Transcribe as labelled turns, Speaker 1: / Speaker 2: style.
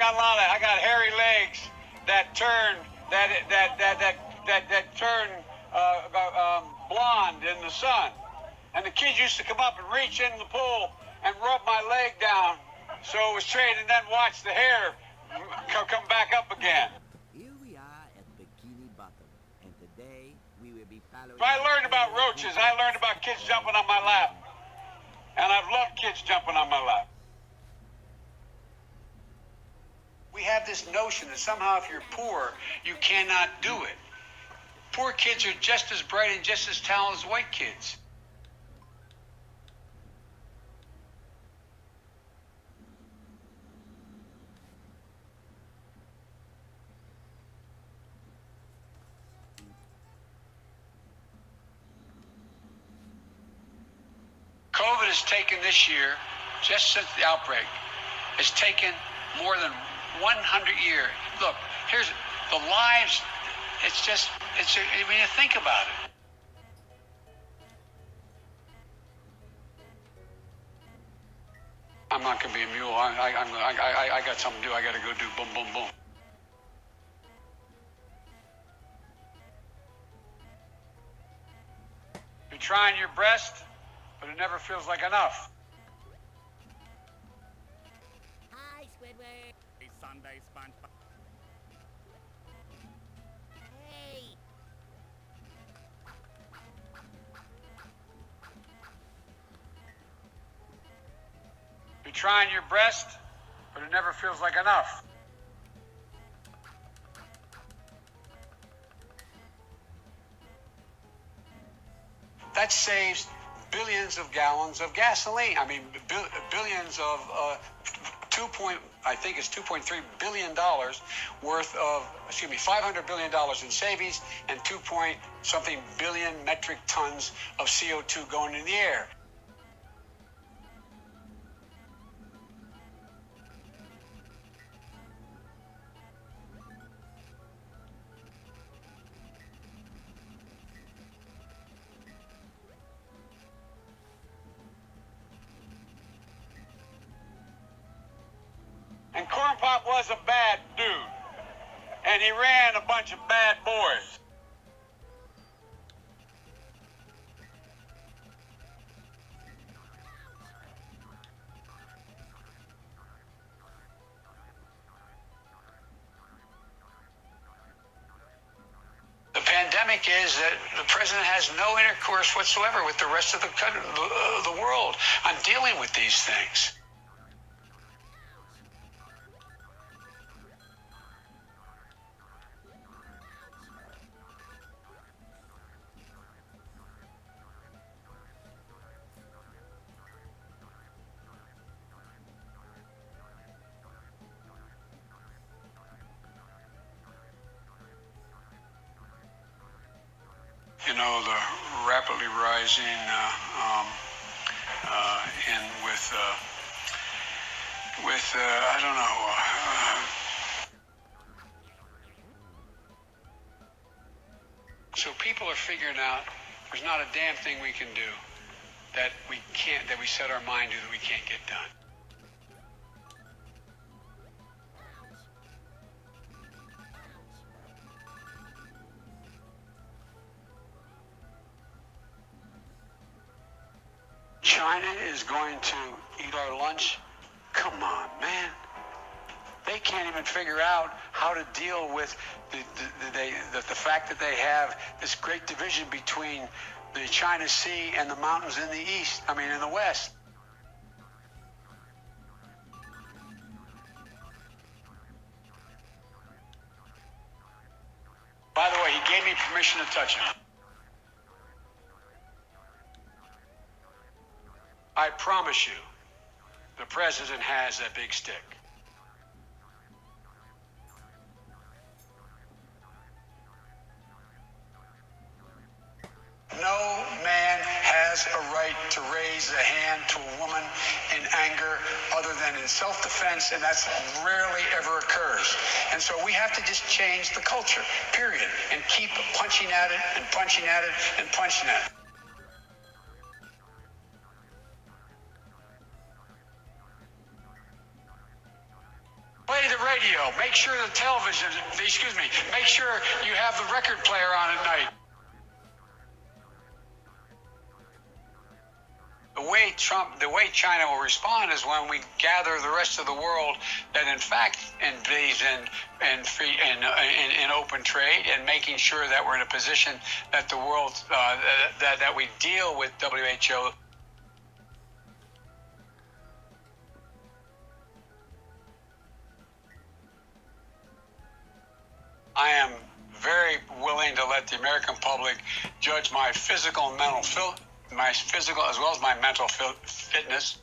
Speaker 1: I got hairy legs that turn that turn blonde in the sun. And the kids used to come up and reach in the pool and rub my leg down so it was straight, and then watch the hair come back up again.
Speaker 2: Here we are at Bikini Bottom, and today we will be following...
Speaker 1: If I learned about roaches, I learned about kids jumping on my lap. And I've loved kids jumping on my lap. We have this notion that somehow if you're poor, you cannot do it. Poor kids are just as bright and just as talented as white kids. COVID has taken this year, just since the outbreak, has taken more than 100 years. Look, here's the lives. I mean, think about it. I'm not gonna be a mule. I got something to do. I gotta go do boom, boom, boom. You're trying your best, but it never feels like enough.
Speaker 2: Hi, Squidward.
Speaker 3: Hey, Sunday SpongeBob.
Speaker 2: Hey.
Speaker 1: You're trying your best, but it never feels like enough. That saves billions of gallons of gasoline. I mean, billions of I think it's $2.3 billion worth of, $500 billion in savings and 2-point-something billion metric tons of CO2 going in the air. And Corn Pop was a bad dude. And he ran a bunch of bad boys. The pandemic is that the president has no intercourse whatsoever with the rest of the world on dealing with these things. You know, the rapidly rising I don't know. So people are figuring out there's not a damn thing we can do that we set our mind to that we can't get done. China is going to eat our lunch? Come on, man. They can't even figure out how to deal with the fact that they have this great division between the China Sea and the mountains in the east, in the west. By the way, he gave me permission to touch him. I promise you, the president has that big stick. No man has a right to raise a hand to a woman in anger other than in self-defense, and that's rarely ever occurs. And so we have to just change the culture, period, and keep punching at it and punching at it and punching at it. Wait the radio. Make sure the television, make sure you have the record player on at night. The way China will respond is when we gather the rest of the world that in fact believes in free in open trade, and making sure that we're in a position that the world that we deal with WHO. I am very willing to let the American public judge my physical and mental my physical as well as my mental fitness.